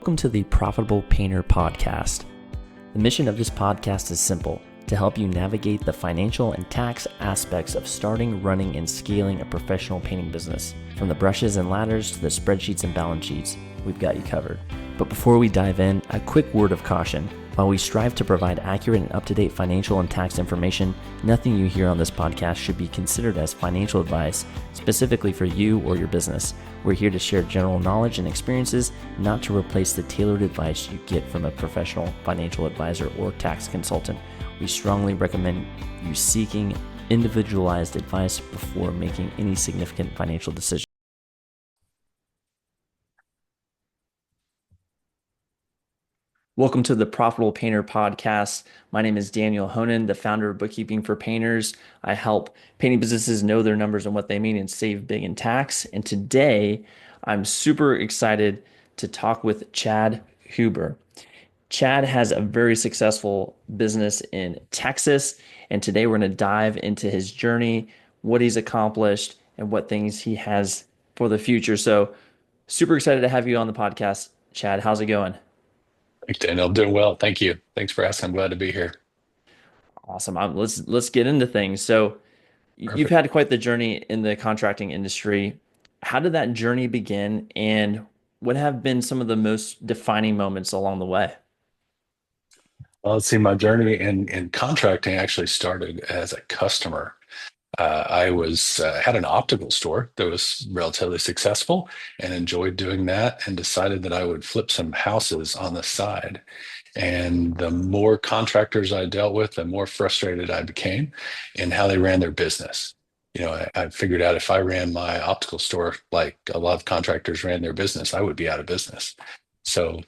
Welcome to the Profitable Painter Podcast. The mission of this podcast is simple: to help you navigate the financial and tax aspects of starting, running, and scaling a professional painting business. From the brushes and ladders to the spreadsheets and balance sheets, we've got you covered. But before we dive in, a quick word of caution. While we strive to provide accurate and up-to-date financial and tax information, nothing you hear on this podcast should be considered as financial advice specifically for you or your business. We're here to share general knowledge and experiences, not to replace the tailored advice you get from a professional financial advisor or tax consultant. We strongly recommend you seeking individualized advice before making any significant financial decisions. Welcome to the Profitable Painter Podcast. My name is Daniel Honan, the founder of Bookkeeping for Painters. I help painting businesses know their numbers and what they mean and save big in tax. And today, I'm super excited to talk with Chad Huber. Chad has a very successful business in Texas, and today we're going to dive into his journey, what he's accomplished, and what things he has for the future. So, super excited to have you on the podcast, Chad. How's it going? Thanks, Daniel. I'm doing well. Thank you. Thanks for asking. I'm glad to be here. Awesome. Let's get into things. So you've Perfect. had quite the journey in the contracting industry. How did that journey begin, and what have been some of the most defining moments along the way? Well, let's see. My journey in contracting actually started as a customer. I was had an optical store that was relatively successful and enjoyed doing that, and decided that I would flip some houses on the side. And the more contractors I dealt with, the more frustrated I became in how they ran their business. I figured out if I ran my optical store like a lot of contractors ran their business, I would be out of business. So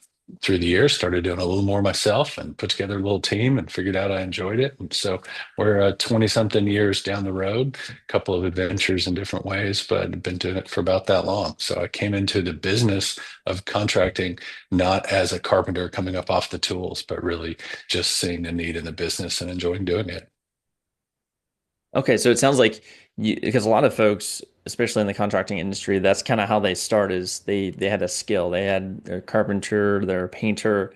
through the years, started doing a little more myself and put together a little team and figured out I enjoyed it. And so we're 20 something years down the road, a couple of adventures in different ways, but I've been doing it for about that long. So I came into the business of contracting not as a carpenter coming up off the tools, but really just seeing the need in the business and enjoying doing it. Okay, so it sounds like because a lot of folks, especially in the contracting industry, that's kind of how they start is they had a skill. They had their carpenter, their painter,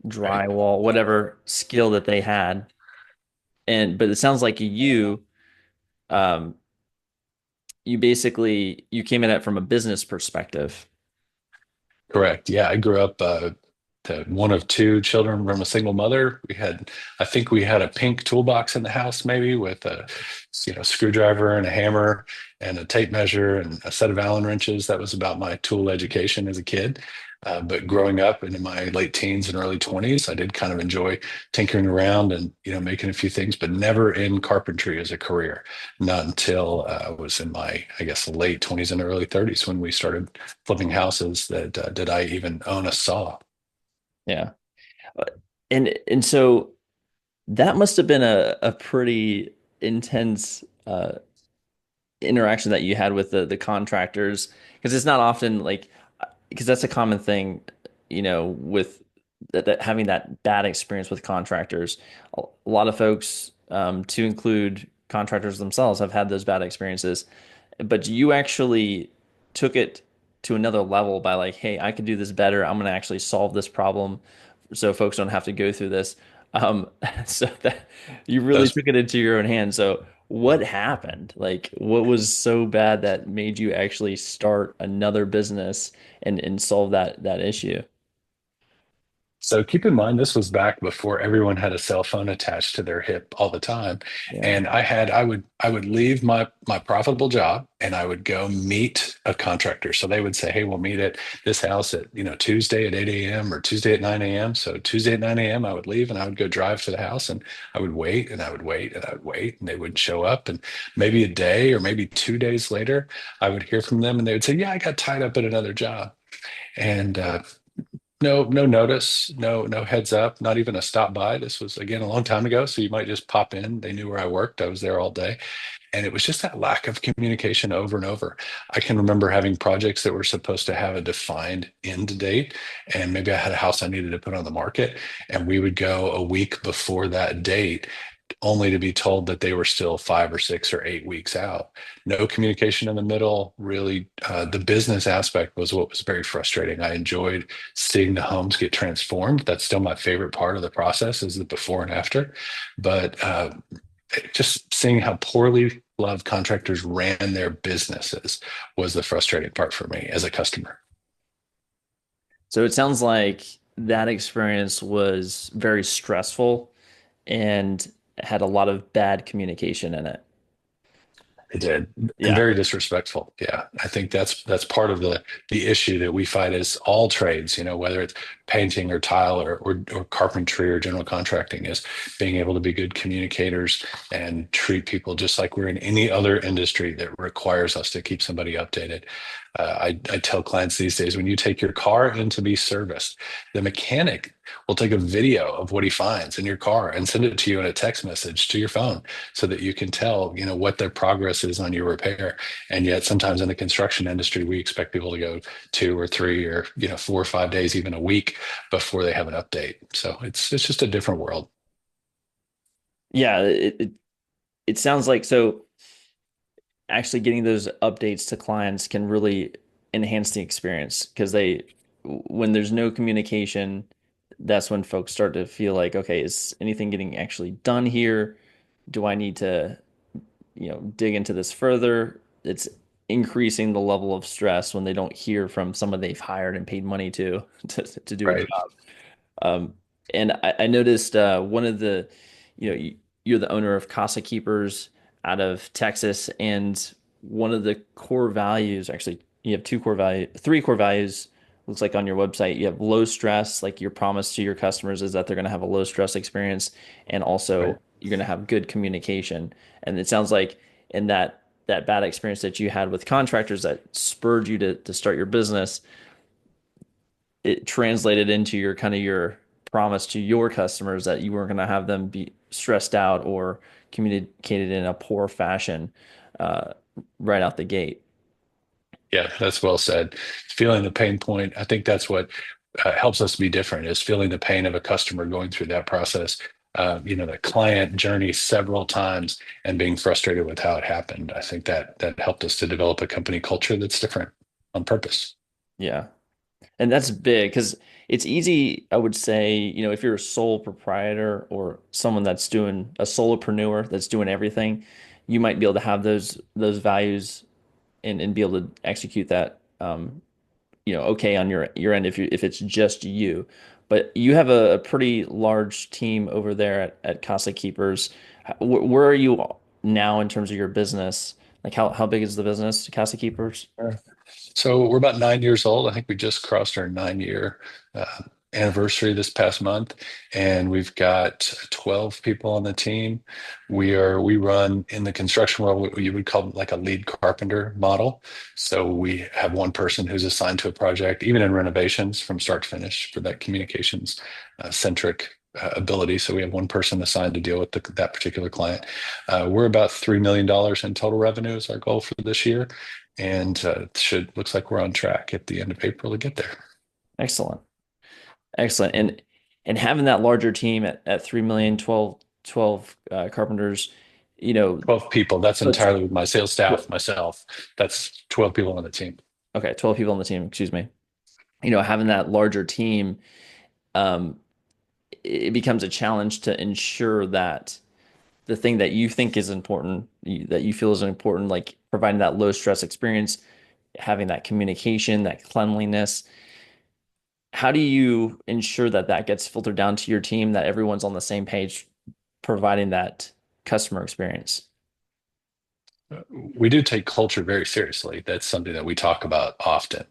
Right. drywall, whatever skill that they had. But it sounds like um you basically you came at it from a business perspective. Correct. Yeah, I grew up one of two children from a single mother. I think we had a pink toolbox in the house, maybe with a, screwdriver and a hammer and a tape measure and a set of Allen wrenches. That was about my tool education as a kid. But growing up into my late teens and early 20s, I did kind of enjoy tinkering around and making a few things, but never in carpentry as a career. Not until I was in my, I guess, late 20s and early 30s when we started flipping houses that did I even own a saw. Yeah. Uh, and so that must have been a pretty intense interaction that you had with the contractors, because it's not often like, because that's a common thing, with that having that bad experience with contractors. A lot of folks, to include contractors themselves, have had those bad experiences. But you actually took it to another level by like, hey, I could do this better. I'm going to actually solve this problem so folks don't have to go through this. Um, so that you really Those took it into your own hands. So what happened? Like, what was so bad that made you actually start another business and solve that issue? So keep in mind, this was back before everyone had a cell phone attached to their hip all the time. Yeah. And I would leave my profitable job and I would go meet a contractor. So they would say, hey, we'll meet at this house at, Tuesday at 8 a.m. or Tuesday at 9 a.m. So Tuesday at 9 a.m. I would leave and I would go drive to the house and I would wait and I would wait and I would wait and they wouldn't show up. And maybe a day or maybe 2 days later, I would hear from them and they would say, yeah, I got tied up at another job. And no notice, no heads up, not even a stop by. This was again a long time ago, so you might just pop in. They knew where I worked. I was there all day. And it was just that lack of communication over and over. I can remember having projects that were supposed to have a defined end date, and maybe I had a house I needed to put on the market, and we would go a week before that date only to be told that they were still 5 or 6 or 8 weeks out. No communication in the middle. Really, the business aspect was what was very frustrating. I enjoyed seeing the homes get transformed. That's still my favorite part of the process, is the before and after. But just seeing how poorly loved contractors ran their businesses was the frustrating part for me as a customer. So it sounds like that experience was very stressful and had a lot of bad communication in it. It did, and Yeah. very disrespectful. Yeah, I think that's part of the issue that we fight as all trades. Whether it's painting or tile or carpentry or general contracting, is being able to be good communicators and treat people just like we're in any other industry that requires us to keep somebody updated. I tell clients these days, when you take your car in to be serviced, the mechanic will take a video of what he finds in your car and send it to you in a text message to your phone, so that you can tell, what their progress is on your repair. And yet sometimes in the construction industry, we expect people to go 2 or 3 or, 4 or 5 days, even a week, before they have an update. So it's just a different world. Yeah, it sounds like so actually getting those updates to clients can really enhance the experience because when there's no communication, that's when folks start to feel like, okay, is anything getting actually done here? Do I need to, dig into this further? It's increasing the level of stress when they don't hear from someone they've hired and paid money to do a Right. job. Um, and I noticed one of the, you're the owner of Casa Keepers out of Texas, and one of the core values, actually, you have three core values. Looks like on your website, you have low stress, like your promise to your customers is that they're going to have a low stress experience, and Right. also you're going to have good communication. And it sounds like in that bad experience that you had with contractors that spurred you to start your business, it translated into your kind of your promise to your customers that you weren't going to have them be stressed out or communicated in a poor fashion uh, right out the gate. Yeah, that's well said. Feeling the pain point, I think that's what helps us be different, is feeling the pain of a customer going through that process. The client journey several times and being frustrated with how it happened. I think that helped us to develop a company culture that's different on purpose. Yeah. And that's big because it's easy, I would say, if you're a sole proprietor or someone that's doing a solopreneur that's doing everything, you might be able to have those values and be able to execute that okay on your end if it's just you. But you have a pretty large team over there at Casa Keepers. Where are you now in terms of your business? Like how big is the business, Casa Keepers? So we're about 9 years old. I think we just crossed our 9 year uh, anniversary this past month, and we've got 12 people on the team. We run in the construction world what you would call like a lead carpenter model. So we have one person who's assigned to a project, even in renovations from start to finish, for that communications centric ability. So we have one person assigned to deal with that particular client. We're about $3 million in total revenue is our goal for this year, and should looks like we're on track at the end of April to get there. Excellent. Excellent. And having that larger team at 3 million, 12 carpenters, you know, 12 people. That's but entirely with my sales staff, myself. That's 12 people on the team. okay, 12 people on the team, excuse me. Having that larger team, um, it becomes a challenge to ensure that the thing that you think is important, that you feel is important, like providing that low stress experience, having that communication, that cleanliness. How do you ensure that that gets filtered down to your team, that everyone's on the same page, providing that customer experience? We do take culture very seriously. That's something that we talk about often.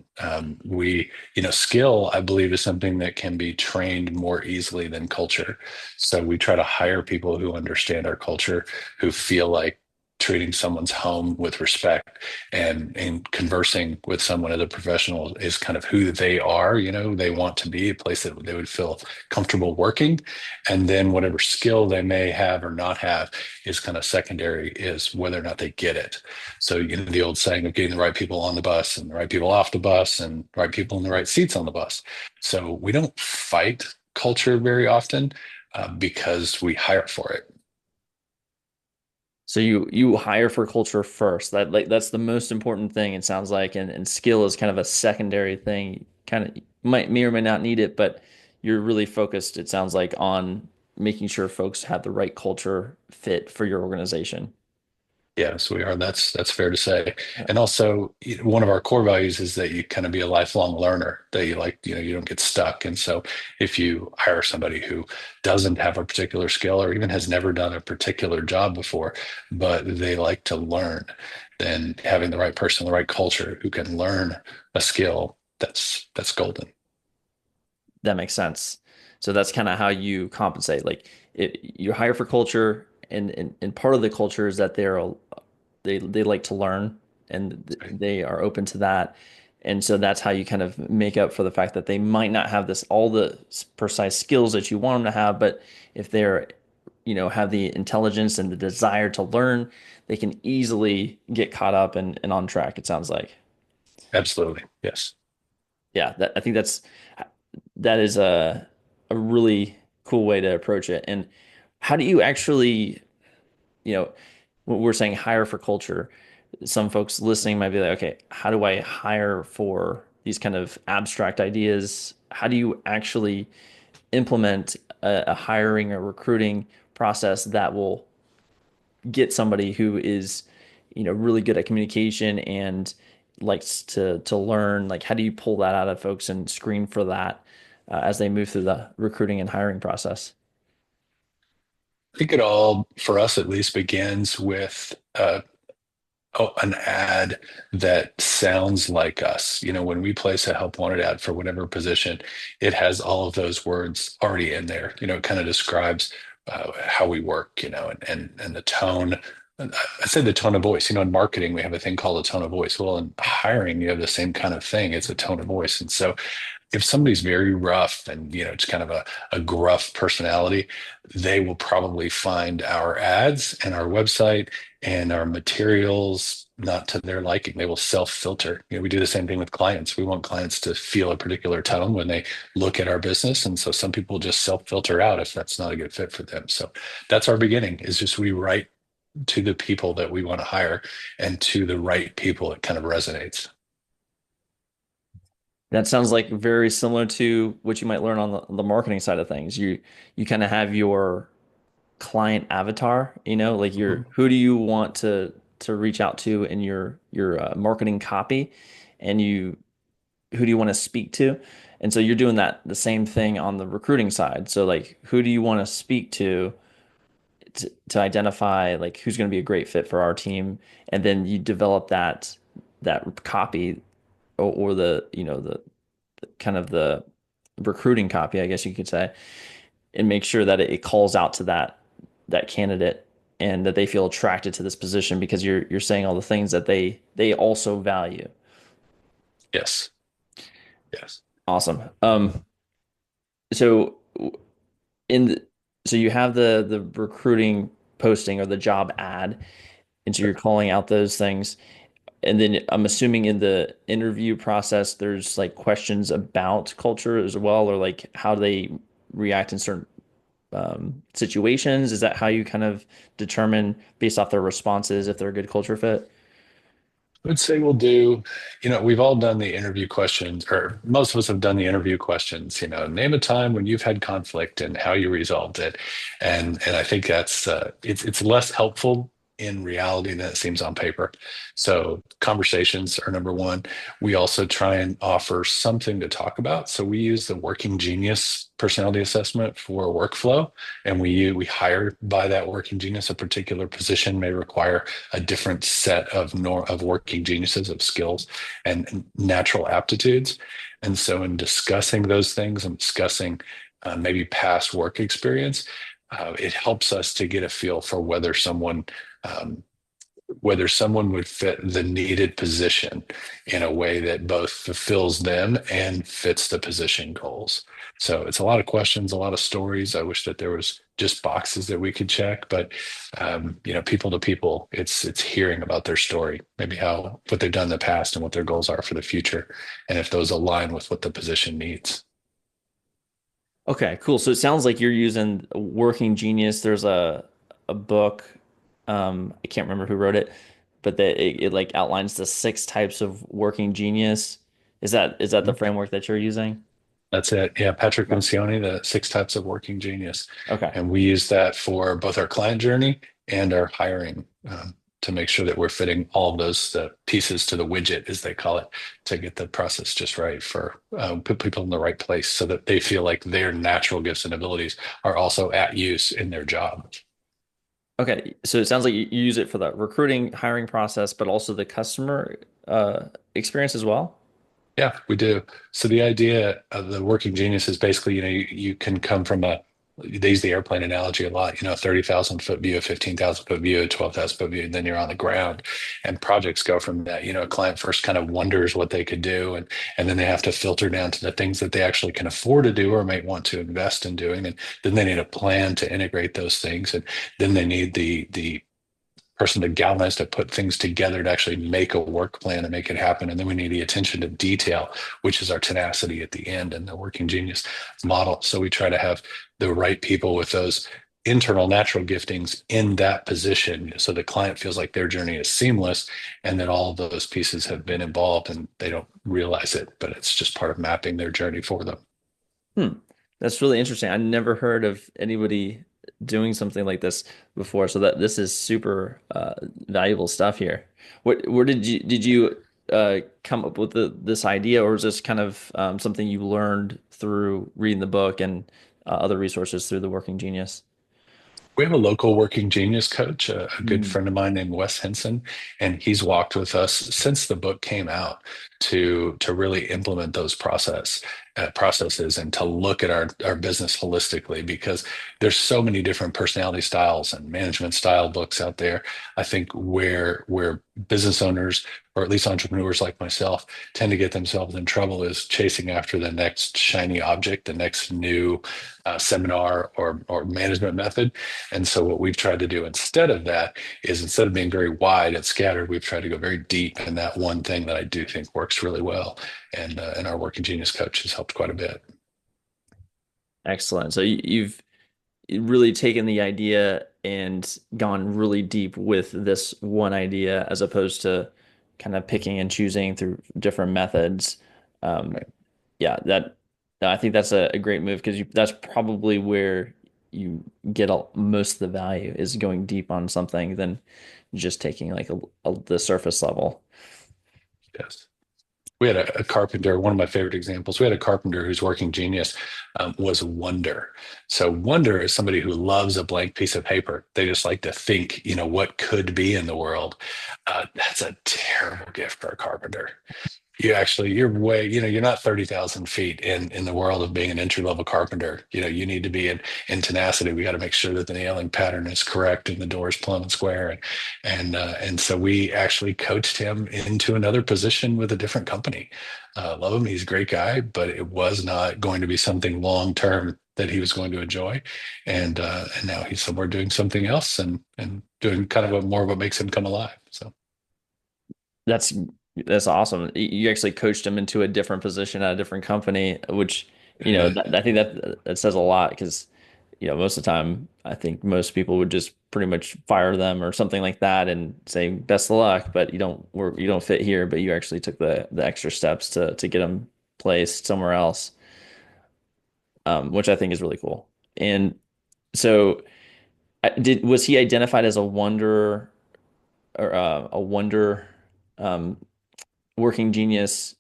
Skill, I believe, is something that can be trained more easily than culture. So we try to hire people who understand our culture, who feel like treating someone's home with respect, and conversing with someone as a professional is kind of who they are. They want to be a place that they would feel comfortable working. And then whatever skill they may have or not have is kind of secondary, is whether or not they get it. So, the old saying of getting the right people on the bus and the right people off the bus and the right people in the right seats on the bus. So we don't fight culture very often because we hire for it. So you hire for culture first. That's the most important thing, it sounds like, and skill is kind of a secondary thing. Kind of might may or may not need it, but you're really focused, it sounds like, on making sure folks have the right culture fit for your organization. Yes, we are. That's fair to say. And also, one of our core values is that you kind of be a lifelong learner, that you like, you don't get stuck. And so if you hire somebody who doesn't have a particular skill or even has never done a particular job before, but they like to learn, then having the right person, the right culture who can learn a skill, that's golden. That makes sense. So that's kind of how you compensate. Like you hire for culture, and part of the culture is that they like to learn, and Right. they are open to that. And so that's how you kind of make up for the fact that they might not have this all the precise skills that you want them to have, but if they're, have the intelligence and the desire to learn, they can easily get caught up and on track, it sounds like. Absolutely. Yes. Yeah, I think that is a really cool way to approach it. And how do you actually, you know, when we're saying hire for culture, some folks listening might be like, okay, how do I hire for these kind of abstract ideas? How do you actually implement a hiring or recruiting process that will get somebody who is, really good at communication and likes to learn? Like, how do you pull that out of folks and screen for that as they move through the recruiting and hiring process? I think it all, for us at least, begins with an ad that sounds like us. When we place a help wanted ad for whatever position, it has all of those words already in there. It kind of describes how we work, and the tone. I say the tone of voice. In marketing, we have a thing called a tone of voice. Well, in hiring, you have the same kind of thing. It's a tone of voice. And so if somebody's very rough and it's kind of a gruff personality, they will probably find our ads and our website and our materials not to their liking. They will self-filter. We do the same thing with clients. We want clients to feel a particular tone when they look at our business. And so some people just self-filter out if that's not a good fit for them. So that's our beginning, is just we write to the people that we want to hire, and to the right people it kind of resonates. That sounds like very similar to what you might learn on the marketing side of things. You kind of have your client avatar, like Mhm. who do you want to reach out to in your marketing copy, and who do you want to speak to? And so you're doing that the same thing on the recruiting side. So like who do you want to speak to identify like who's going to be a great fit for our team, and then you develop that copy, or the kind of the recruiting copy, I guess you could say, and make sure that it calls out to that candidate, and that they feel attracted to this position because you're saying all the things that they also value. Yes. Yes. Awesome. So in the, so you have the recruiting posting or the job ad, and so you're calling out those things. And then I'm assuming in the interview process, there's like questions about culture as well, or like how do they react in certain situations? Is that how you kind of determine based off their responses if they're a good culture fit? I would say we'll do, we've all done the interview questions, or most of us have done the interview questions, name a time when you've had conflict and how you resolved it. And I think that's it's less helpful in reality than it seems on paper. So conversations are number one. We also try and offer something to talk about. So we use the Working Genius personality assessment for workflow, and we hire by that Working Genius. A particular position may require a different set of working geniuses, of skills and natural aptitudes. And so in discussing those things and discussing maybe past work experience, it helps us to get a feel for um, whether someone would fit the needed position in a way that both fulfills them and fits the position goals. So it's a lot of questions, a lot of stories. I wish that there was just boxes that we could check, but people to people, it's hearing about their story, maybe what they've done in the past and what their goals are for the future, and if those align with what the position needs. Okay, cool. So it sounds like you're using Working Genius. There's a book. I can't remember who wrote it, but that it like outlines the six types of working genius. Is that the framework that you're using? That's it. Yeah, Patrick Okay. Lencioni, the six types of working genius. Okay. And we use that for both our client journey and our hiring to make sure that we're fitting all of those pieces to the widget, as they call it, to get the process just right for put people in the right place so that they feel like their natural gifts and abilities are also at use in their job. Okay. So it sounds like you use it for the recruiting, hiring process, but also the customer experience as well. Yeah, we do. So the idea of the working genius is basically, you can come from they use the airplane analogy a lot, 30,000 foot view, a 15,000 foot view, a 12,000 foot view, and then you're on the ground. And projects go from that. A client first kind of wonders what they could do, and then they have to filter down to the things that they actually can afford to do or might want to invest in doing. And then they need a plan to integrate those things. And then they need the person to galvanize to put things together to actually make a work plan and make it happen. And then we need the attention to detail, which is our tenacity at the end and the working genius model. So we try to have the right people with those internal natural giftings in that position so the client feels like their journey is seamless and that all of those pieces have been involved and they don't realize it, but it's just part of mapping their journey for them. Hmm. That's really interesting. I never heard of anybody doing something like this before. So that this is super valuable stuff here. Where did you come up with this idea, or is this kind of something you learned through reading the book and other resources through the Working Genius? We have a local working genius coach, a good Mm. friend of mine named Wes Henson, and he's walked with us since the book came out to really implement those processes and to look at our business holistically because there's so many different personality styles and management style books out there. I think where business owners or at least entrepreneurs like myself tend to get themselves in trouble is chasing after the next shiny object, the next new seminar or management method. And so what we've tried to do instead of that is instead of being very wide and scattered, we've tried to go very deep in that one thing that I do think works really well. And our working genius coach has helped quite a bit. Excellent. So you've really taken the idea and gone really deep with this one idea as opposed to kind of picking and choosing through different methods. Um, Right. yeah, that I think that's a great move because that's probably where you get most of the value is going deep on something than just taking like the surface level. Yes. We had a carpenter, one of my favorite examples. We had a carpenter whose working genius was wonder. So, wonder is somebody who loves a blank piece of paper. They just like to think, what could be in the world. That's a terrible gift for a carpenter. You're way, you're not 30,000 feet in the world of being an entry level carpenter. You need to be in tenacity. We got to make sure that the nailing pattern is correct and the door's plumb and square. And so we actually coached him into another position with a different company. Love him. He's a great guy, but it was not going to be something long term that he was going to enjoy. And now he's somewhere doing something else and doing kind of more of what makes him come alive. So That's that's awesome. You actually coached him into a different position at a different company, which, uh, I think that says a lot because, most of the time, I think most people would just pretty much fire them or something like that and say best of luck, but you don't fit here, but you actually took the extra steps to get them placed somewhere else, which I think is really cool. And so, was he identified as a wonder or a wonder? Um, Working genius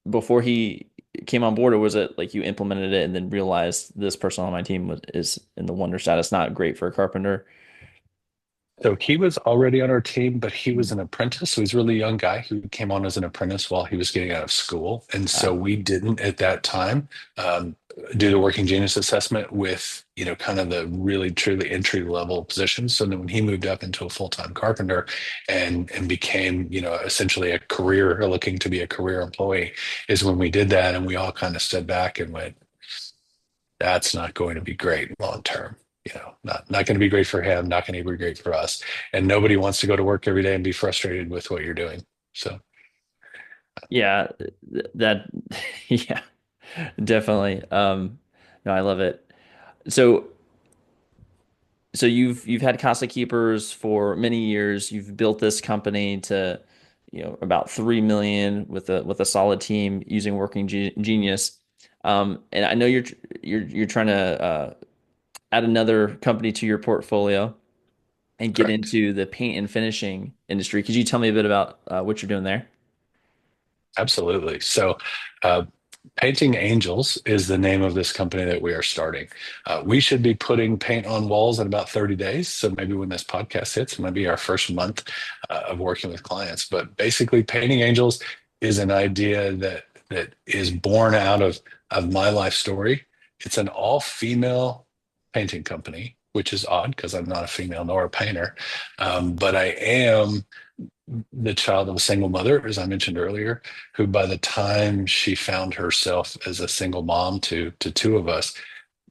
before he came on board, or was it like you implemented it and then realized this person on my team is in the wonder status, not great for a carpenter? So he was already on our team, but he was Mm. an apprentice. So he's a really young guy who came on as an apprentice while he was getting out of school. And so Uh, we didn't at that time um, do the working genius assessment with, kind of the really truly entry level positions. So then when he moved up into a full-time carpenter and became, essentially a career or looking to be a career employee is when we did that. And we all kind of stood back and went, that's not going to be great long term. Not going to be great for him, not going to be great for us. And nobody wants to go to work every day and be frustrated with what you're doing. So yeah, that, yeah, definitely. No, I love it. So so you've had Casa Keepers for many years. You've built this company to, about 3 million with a solid team using Working Genius. And I know you're trying to add another company to your portfolio and get Correct. into the paint and finishing industry. Could you tell me a bit about what you're doing there? Absolutely. So, Painting Angels is the name of this company that we are starting. We should be putting paint on walls in about 30 days. So maybe when this podcast hits, it might be our first month of working with clients. But basically, Painting Angels is an idea that is born out of my life story. It's an all-female painting company, which is odd because I'm not a female nor a painter. But I am the child of a single mother, as I mentioned earlier, who by the time she found herself as a single mom to two of us,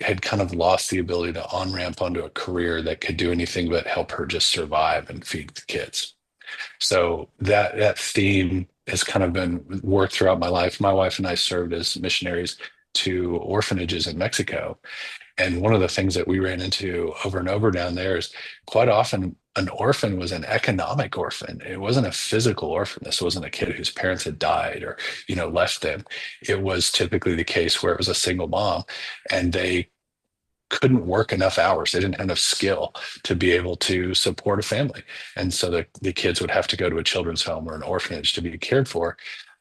had kind of lost the ability to on ramp onto a career that could do anything but help her just survive and feed the kids. So that theme has kind of been worked throughout my life. My wife and I served as missionaries to orphanages in Mexico. And one of the things that we ran into over and over down there is quite often an orphan was an economic orphan. It wasn't a physical orphan. This wasn't a kid whose parents had died or, left them. It was typically the case where it was a single mom and they couldn't work enough hours. They didn't have enough skill to be able to support a family. And so the kids would have to go to a children's home or an orphanage to be cared for.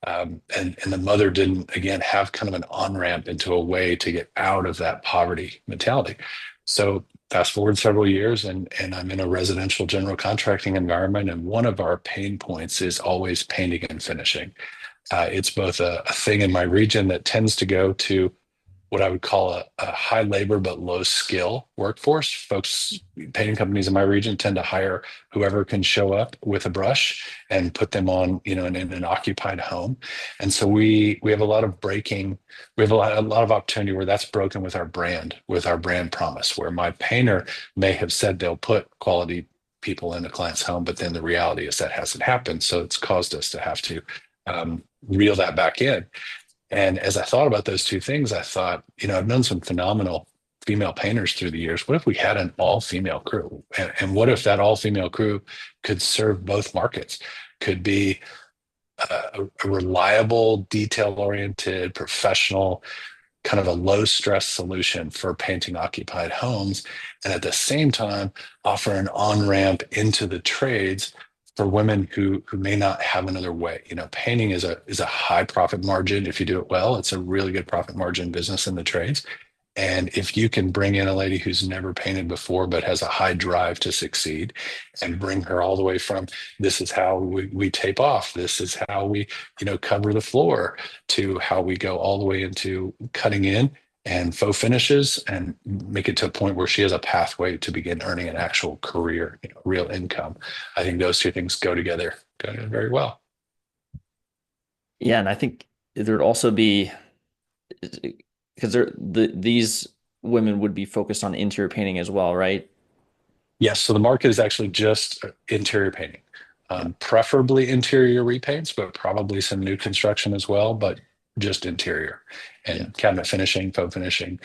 And the mother didn't, again, have kind of an on ramp into a way to get out of that poverty mentality. So fast forward several years, and I'm in a residential general contracting environment. And one of our pain points is always painting and finishing. It's both a thing in my region that tends to go to what I would call a high labor but low skill workforce. Folks, painting companies in my region tend to hire whoever can show up with a brush and put them on, in an occupied home. And so we have a lot of breaking, we have a lot of opportunity where that's broken with our brand promise, where my painter may have said they'll put quality people in a client's home, but then the reality is that hasn't happened. So it's caused us to have to reel that back in. And as I thought about those two things, I thought, I've known some phenomenal female painters through the years. What if we had an all-female crew? And what if that all-female crew could serve both markets, could be a reliable, detail-oriented, professional, kind of a low-stress solution for painting occupied homes, and at the same time offer an on-ramp into the trades for women who may not have another way. Painting is a high profit margin if you do it well. It's a really good profit margin business in the trades. And if you can bring in a lady who's never painted before but has a high drive to succeed and bring her all the way from this is how we tape off, this is how we, cover the floor, to how we go all the way into cutting in and faux finishes and make it to a point where she has a pathway to begin earning an actual career, real income. I think those two things go together very well. Yeah, and I think there'd also be because these women would be focused on interior painting as well, right? Yes, so the market is actually just interior painting, Yeah. preferably interior repaints, but probably some new construction as well, but just interior Yeah. and cabinet finishing, faux finishing,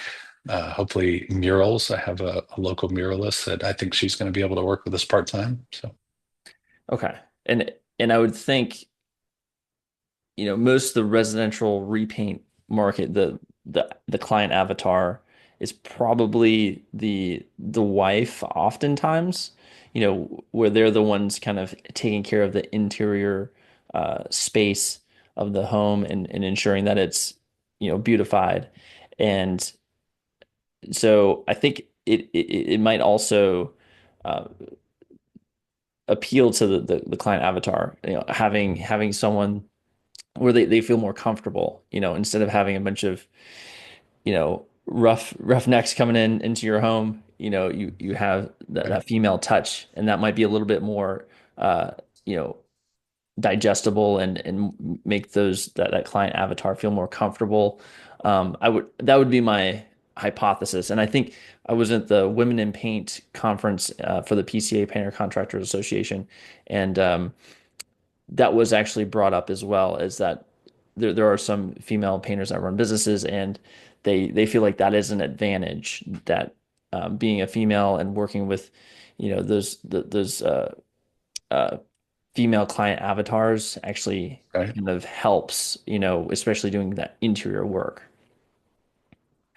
hopefully murals. I have a local muralist that I think she's going to be able to work with us part time. So Okay. And I would think, most of the residential repaint market, the client avatar is probably the wife oftentimes, where they're the ones kind of taking care of the interior space of the home and ensuring that it's, beautified. And so I think it might also uh, appeal to the client avatar, having someone where they feel more comfortable, instead of having a bunch of, rough necks coming into your home, you have that female touch, and that might be a little bit more uh, you know, digestible and make that client avatar feel more comfortable. That would be my hypothesis. And I think I was at the Women in Paint conference for the PCA Painter Contractors Association, and that was actually brought up as well, is that there are some female painters that run businesses and they feel like that is an advantage that being a female and working with, those uh, female client avatars actually Right. kind of helps, especially doing that interior work.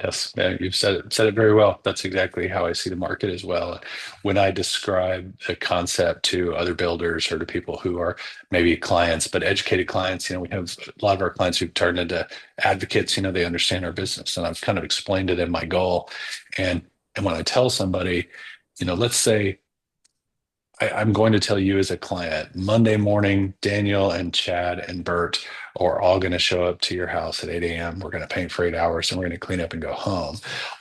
Yes, you've said it very well. That's exactly how I see the market as well. When I describe the concept to other builders or to people who are maybe clients, but educated clients, we have a lot of our clients who've turned into advocates. They understand our business, and I've kind of explained to them my goal. And when I tell somebody, let's say I'm going to tell you as a client, Monday morning, Daniel and Chad and Bert are all going to show up to your house at 8 a.m. We're going to paint for 8 hours and we're going to clean up and go home.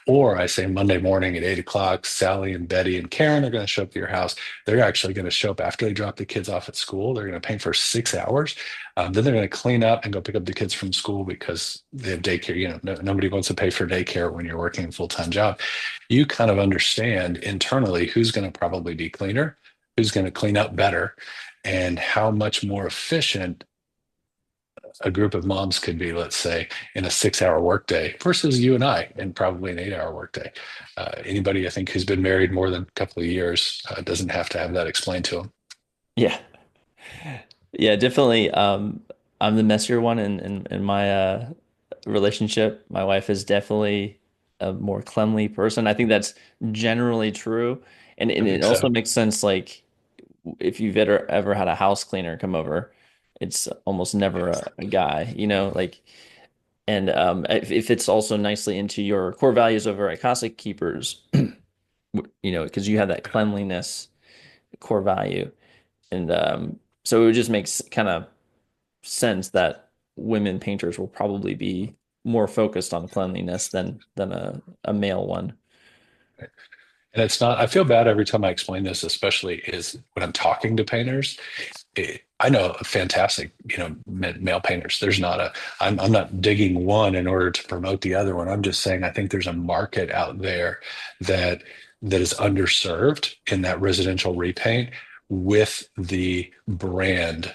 Or I say Monday morning at 8 o'clock, Sally and Betty and Karen are going to show up to your house. They're actually going to show up after they drop the kids off at school. They're going to paint for 6 hours. Then they're going to clean up and go pick up the kids from school because they have daycare. Nobody wants to pay for daycare when you're working a full-time job. You kind of understand internally who's going to probably be cleaner, who's going to clean up better, and how much more efficient a group of moms could be, let's say, in a 6 hour workday versus you and I in probably an 8 hour workday. Anybody, I think, who's been married more than a couple of years doesn't have to have that explained to them. Yeah. Yeah, definitely. I'm the messier one in my relationship. My wife is definitely a more cleanly person. I think that's generally true. I And it think also so. makes sense, like if you've ever had a house cleaner come over, it's almost never a guy, like, and if it's also nicely into your core values over at Casa Keepers, because you have that cleanliness core value. And so it just makes kind of sense that women painters will probably be more focused on cleanliness than a male one. And it's not, I feel bad every time I explain this, especially is when I'm talking to painters. I know fantastic, male painters. I'm not digging one in order to promote the other one. I'm just saying I think there's a market out there that that is underserved in that residential repaint with the brand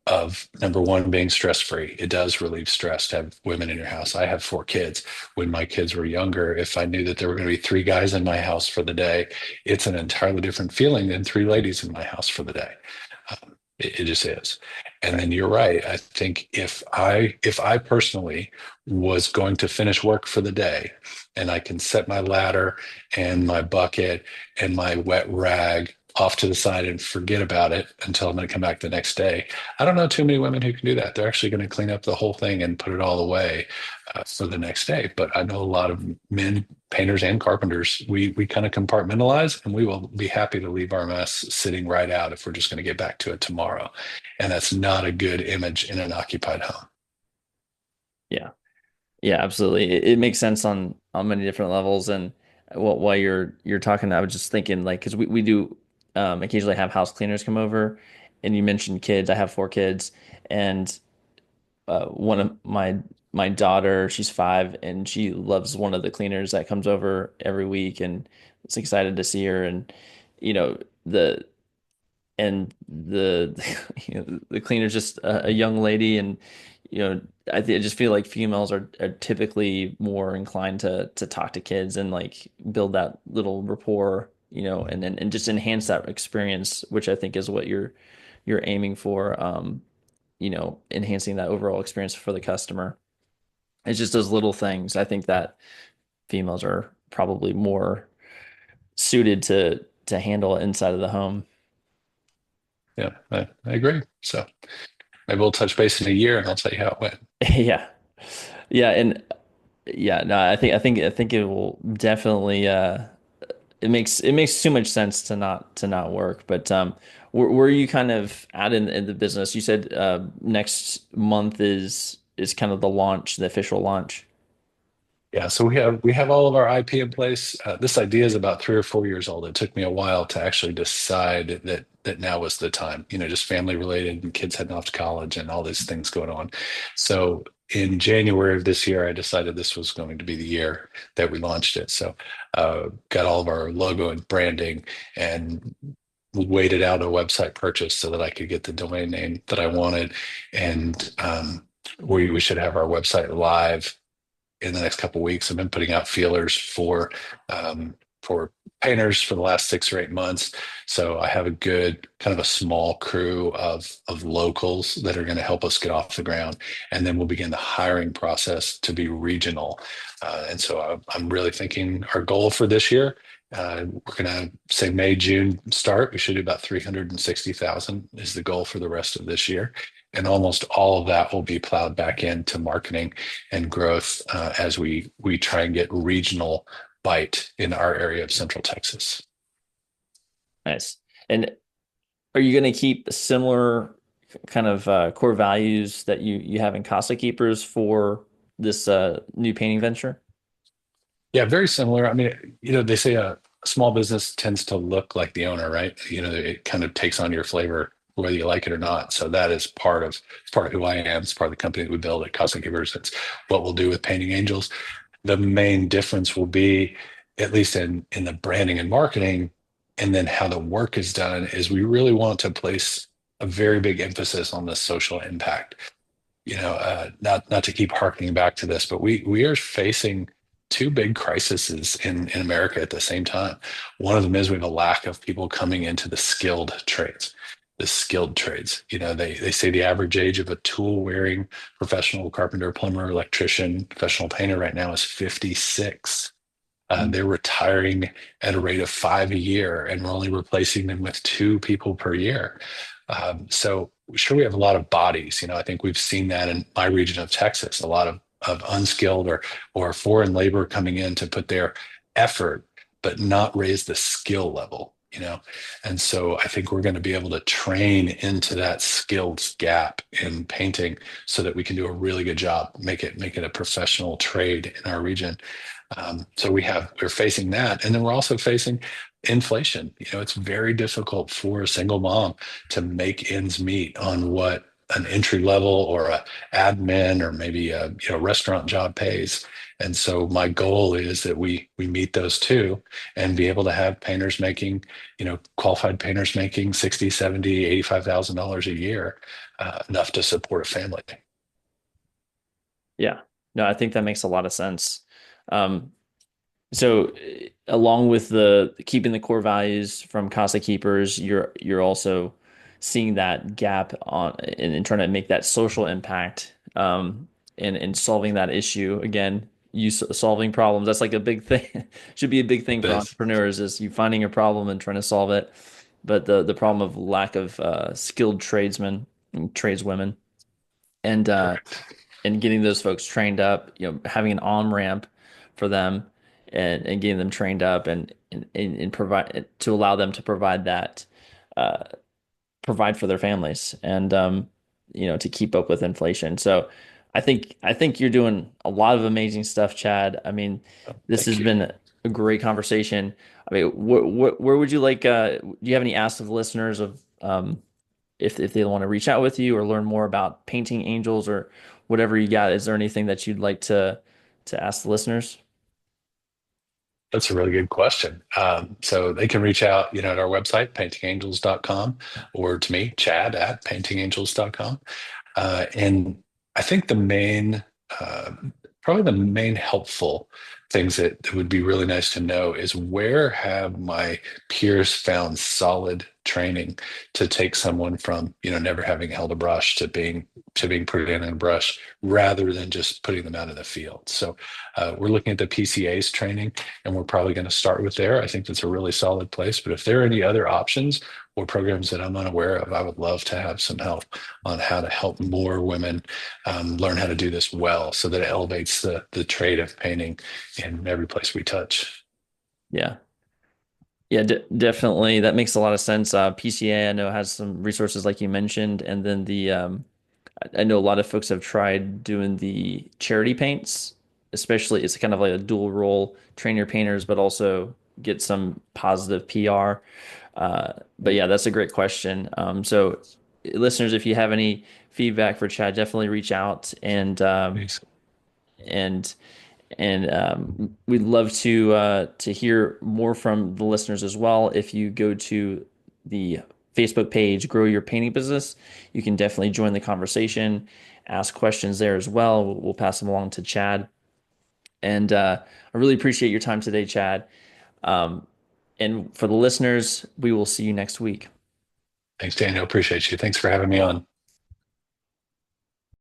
of number one being stress free. It does relieve stress to have women in your house. I have 4 kids. When my kids were younger, if I knew that there were going to be 3 guys in my house for the day, it's an entirely different feeling than 3 ladies in my house for the day. It just is. And then you're right. I think if I personally was going to finish work for the day and I can set my ladder and my bucket and my wet rag off to the side and forget about it until I'm going to come back the next day. I don't know too many women who can do that. They're actually going to clean up the whole thing and put it all away for the next day. But I know a lot of men, painters and carpenters, we kind of compartmentalize and we will be happy to leave our mess sitting right out if we're just going to get back to it tomorrow. And that's not a good image in an occupied home. Yeah. Yeah, absolutely. It makes sense on many different levels. And while you're talking, I was just thinking, like, because we do occasionally have house cleaners come over, and you mentioned kids. I have 4 kids, and one of my daughter, she's 5, and she loves one of the cleaners that comes over every week, and it's excited to see her. And the the cleaner's just a young lady, and I just feel like females are typically more inclined to talk to kids and like build that little rapport, and just enhance that experience, which I think is what you're aiming for, enhancing that overall experience for the customer. It's just those little things. I think that females are probably more suited to handle inside of the home. Yeah, I agree. So maybe we'll touch base in a year and I'll tell you how it went. Yeah. Yeah, and yeah, no, I think it will definitely it makes too much sense to not work. But where are you kind of at in the business? You said next month is kind of the launch, the official launch. Yeah, so we have all of our IP in place. This idea is about 3 or 4 years old. It took me a while to actually decide that now was the time. Just family related and kids heading off to college and all these things going on. So in January of this year, I decided this was going to be the year that we launched it. So got all of our logo and branding and waited out a website purchase so that I could get the domain name that I wanted. And we should have our website live in the next couple of weeks. I've been putting out feelers for for painters for the last 6 or 8 months. So I have a good kind of a small crew of locals that are going to help us get off the ground, and then we'll begin the hiring process to be regional. And so I'm really thinking our goal for this year. We're going to say May, June start. We should do about 360,000 is the goal for the rest of this year. And almost all of that will be plowed back into marketing and growth as we try and get regional bite in our area of Central Texas. Nice. And are you going to keep similar kind of core values that you have in Casa Keepers for this new painting venture? Yeah, very similar. I mean, they say a small business tends to look like the owner, right? It kind of takes on your flavor, whether you like it or not. So that is part of who I am. It's part of the company that we build at Casa Keepers. It's what we'll do with Painting Angels. The main difference will be, at least in the branding and marketing, and then how the work is done, is we really want to place a very big emphasis on the social impact. Not to keep harkening back to this, but we are facing two big crises in America at the same time. One of them is we have a lack of people coming into the skilled trades. The skilled trades. They say the average age of a tool wearing professional carpenter, plumber, electrician, professional painter right now is 56. They're retiring at a rate of 5 a year, and we're only replacing them with 2 people per year. So sure, we have a lot of bodies. I think we've seen that in my region of Texas, a lot of unskilled or foreign labor coming in to put their effort, but not raise the skill level. And so I think we're going to be able to train into that skills gap in painting so that we can do a really good job, make it a professional trade in our region. So we're facing that, and then we're also facing inflation. It's very difficult for a single mom to make ends meet on what an entry level or a admin or maybe a restaurant job pays. And so my goal is that we meet those two and be able to have painters making, qualified painters making 60, 70, $85,000 a year, enough to support a family. Yeah. No, I think that makes a lot of sense. Um, so along with the keeping the core values from Casa Keepers, you're also seeing that gap on and trying to make that social impact and solving that issue. Again, solving problems. That's like a big thing. Should be a big thing for This entrepreneurs is you finding a problem and trying to solve it. But the problem of lack of skilled tradesmen and tradeswomen and correct. and getting those folks trained up, having an on-ramp for them and getting them trained up and provide to allow them to provide that uh, provide for their families and to keep up with inflation. So I think you're doing a lot of amazing stuff, Chad. I mean, this has Thank you. been a great conversation. I mean, where would you like do you have any asks of listeners of if they want to reach out with you or learn more about painting angels or whatever you got? Is there anything that you'd like to ask the listeners? That's a really good question. So they can reach out, at our website, paintingangels.com, or to me, Chad at paintingangels.com. And I think uh, probably the main helpful things that would be really nice to know is, where have my peers found solid training to take someone from, never having held a brush to being put in a brush, rather than just putting them out in the field. So we're looking at the PCA's training, and we're probably going to start with there. I think that's a really solid place. But if there are any other options or programs that I'm unaware of, I would love to have some help on how to help more women learn how to do this well, so that it elevates the trade of painting in every place we touch. Yeah. Yeah, definitely. That makes a lot of sense. PCA, I know, has some resources like you mentioned, and then I know a lot of folks have tried doing the charity paints, especially it's kind of like a dual role, train your painters, but also get some positive PR. But yeah, that's a great question. So listeners, if you have any feedback for Chad, definitely reach out Please. and we'd love to hear more from the listeners as well. If you go to the Facebook page, Grow Your Painting Business, you can definitely join the conversation, ask questions there as well. We'll pass them along to Chad. And I really appreciate your time today, Chad. And for the listeners, we will see you next week. Thanks, Daniel. Appreciate you. Thanks for having me on.